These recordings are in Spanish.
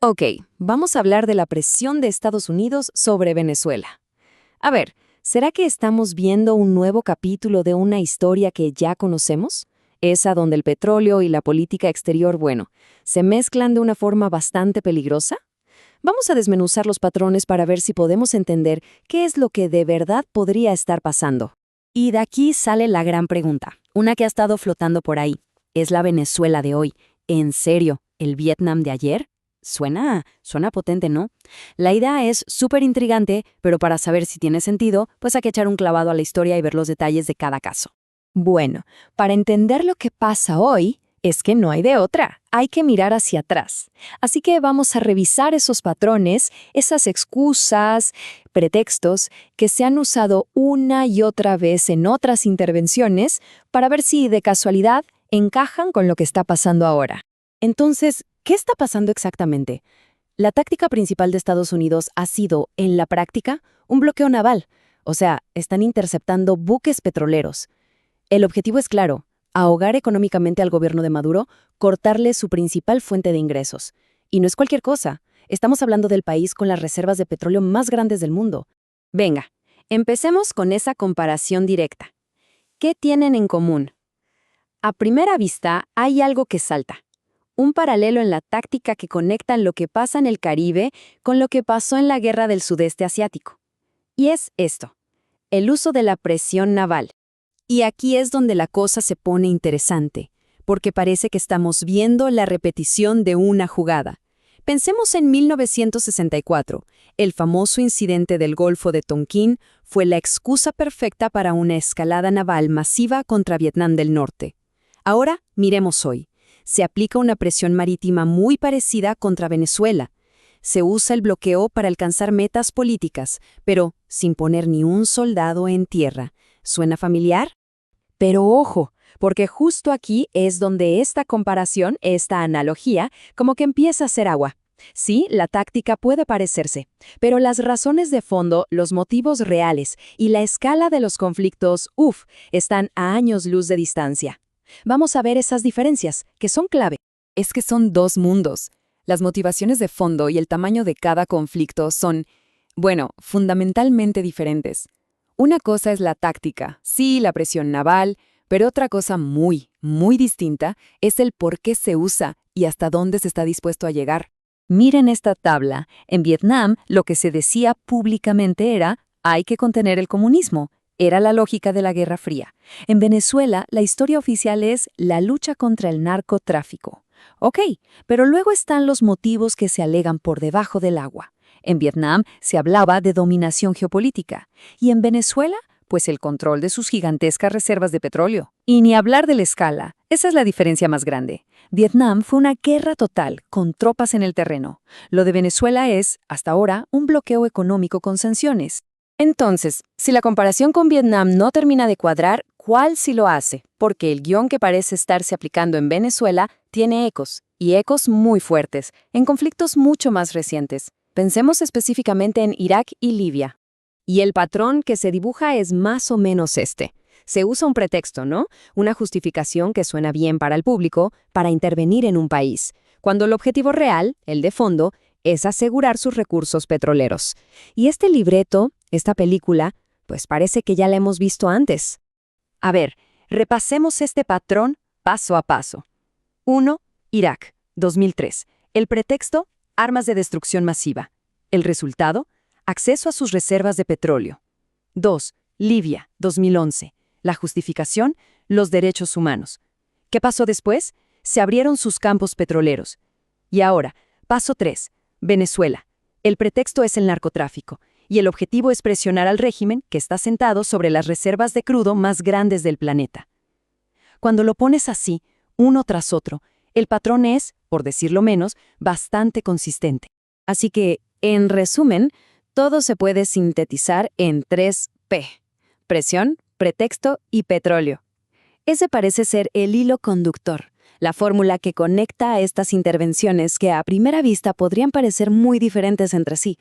Ok, vamos a hablar de la presión de Estados Unidos sobre Venezuela. A ver, ¿será que estamos viendo un nuevo capítulo de una historia que ya conocemos? Esa donde el petróleo y la política exterior, bueno, se mezclan de una forma bastante peligrosa. Vamos a desmenuzar los patrones para ver si podemos entender qué es lo que de verdad podría estar pasando. Y de aquí sale la gran pregunta, una que ha estado flotando por ahí. ¿Es la Venezuela de hoy, en serio, el Vietnam de ayer? Suena potente, ¿no? La idea es súper intrigante, pero para saber si tiene sentido, pues hay que echar un clavado a la historia y ver los detalles de cada caso. Bueno, para entender lo que pasa hoy, es que no hay de otra, hay que mirar hacia atrás. Así que vamos a revisar esos patrones, esas excusas, pretextos que se han usado una y otra vez en otras intervenciones para ver si de casualidad encajan con lo que está pasando ahora. Entonces, ¿qué está pasando exactamente? La táctica principal de Estados Unidos ha sido, en la práctica, un bloqueo naval. O sea, están interceptando buques petroleros. El objetivo es claro: ahogar económicamente al gobierno de Maduro, cortarle su principal fuente de ingresos. Y no es cualquier cosa. Estamos hablando del país con las reservas de petróleo más grandes del mundo. Venga, empecemos con esa comparación directa. ¿Qué tienen en común? A primera vista, hay algo que salta. Un paralelo en la táctica que conectan lo que pasa en el Caribe con lo que pasó en la Guerra del Sudeste Asiático. Y es esto: el uso de la presión naval. Y aquí es donde la cosa se pone interesante, porque parece que estamos viendo la repetición de una jugada. Pensemos en 1964. El famoso incidente del Golfo de Tonkin fue la excusa perfecta para una escalada naval masiva contra Vietnam del Norte. Ahora, miremos hoy. Se aplica una presión marítima muy parecida contra Venezuela. Se usa el bloqueo para alcanzar metas políticas, pero sin poner ni un soldado en tierra. ¿Suena familiar? Pero ojo, porque justo aquí es donde esta comparación, esta analogía, como que empieza a hacer agua. Sí, la táctica puede parecerse, pero las razones de fondo, los motivos reales y la escala de los conflictos, están a años luz de distancia. Vamos a ver esas diferencias, que son clave. Es que son dos mundos. Las motivaciones de fondo y el tamaño de cada conflicto son, bueno, fundamentalmente diferentes. Una cosa es la táctica, sí, la presión naval, pero otra cosa muy distinta es el por qué se usa y hasta dónde se está dispuesto a llegar. Miren esta tabla. En Vietnam, lo que se decía públicamente era: hay que contener el comunismo. Era la lógica de la Guerra Fría. En Venezuela, la historia oficial es la lucha contra el narcotráfico. Ok, pero luego están los motivos que se alegan por debajo del agua. En Vietnam se hablaba de dominación geopolítica. Y en Venezuela, pues el control de sus gigantescas reservas de petróleo. Y ni hablar de la escala. Esa es la diferencia más grande. Vietnam fue una guerra total, con tropas en el terreno. Lo de Venezuela es, hasta ahora, un bloqueo económico con sanciones. Entonces, si la comparación con Vietnam no termina de cuadrar, ¿cuál sí lo hace? Porque el guión que parece estarse aplicando en Venezuela tiene ecos, y ecos muy fuertes, en conflictos mucho más recientes. Pensemos específicamente en Irak y Libia. Y el patrón que se dibuja es más o menos este. Se usa un pretexto, ¿no? Una justificación que suena bien para el público, para intervenir en un país, cuando el objetivo real, el de fondo, es asegurar sus recursos petroleros. Y este libreto, esta película, pues parece que ya la hemos visto antes. A ver, repasemos este patrón paso a paso. 1. Irak, 2003. El pretexto: armas de destrucción masiva. El resultado: acceso a sus reservas de petróleo. 2. Libia, 2011. La justificación: los derechos humanos. ¿Qué pasó después? Se abrieron sus campos petroleros. Y ahora, paso 3. Venezuela. El pretexto es el narcotráfico, y el objetivo es presionar al régimen que está sentado sobre las reservas de crudo más grandes del planeta. Cuando lo pones así, uno tras otro, el patrón es, por decirlo menos, bastante consistente. Así que, en resumen, todo se puede sintetizar en 3P: presión, pretexto y petróleo. Ese parece ser el hilo conductor, la fórmula que conecta a estas intervenciones que a primera vista podrían parecer muy diferentes entre sí.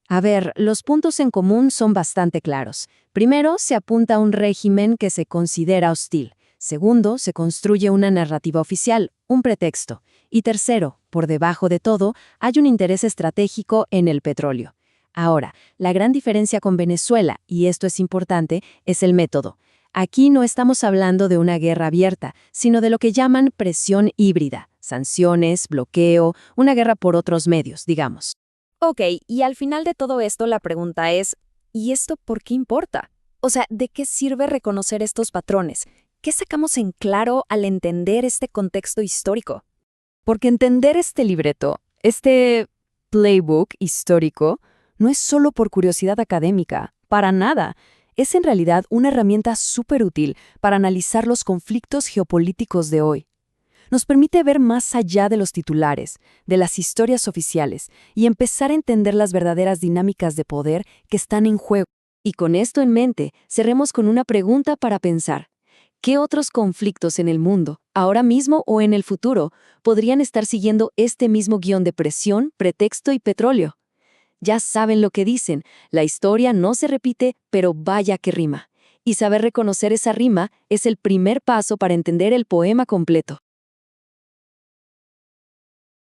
A ver, los puntos en común son bastante claros. Primero, se apunta a un régimen que se considera hostil. Segundo, se construye una narrativa oficial, un pretexto. Y tercero, por debajo de todo, hay un interés estratégico en el petróleo. Ahora, la gran diferencia con Venezuela, y esto es importante, es el método. Aquí no estamos hablando de una guerra abierta, sino de lo que llaman presión híbrida, sanciones, bloqueo, una guerra por otros medios, digamos. Ok, y al final de todo esto la pregunta es, ¿y esto por qué importa? O sea, ¿de qué sirve reconocer estos patrones? ¿Qué sacamos en claro al entender este contexto histórico? Porque entender este libreto, este playbook histórico, no es solo por curiosidad académica, para nada. Es en realidad una herramienta súper útil para analizar los conflictos geopolíticos de hoy. Nos permite ver más allá de los titulares, de las historias oficiales, y empezar a entender las verdaderas dinámicas de poder que están en juego. Y con esto en mente, cerremos con una pregunta para pensar. ¿Qué otros conflictos en el mundo, ahora mismo o en el futuro, podrían estar siguiendo este mismo guión de presión, pretexto y petróleo? Ya saben lo que dicen, la historia no se repite, pero vaya que rima. Y saber reconocer esa rima es el primer paso para entender el poema completo.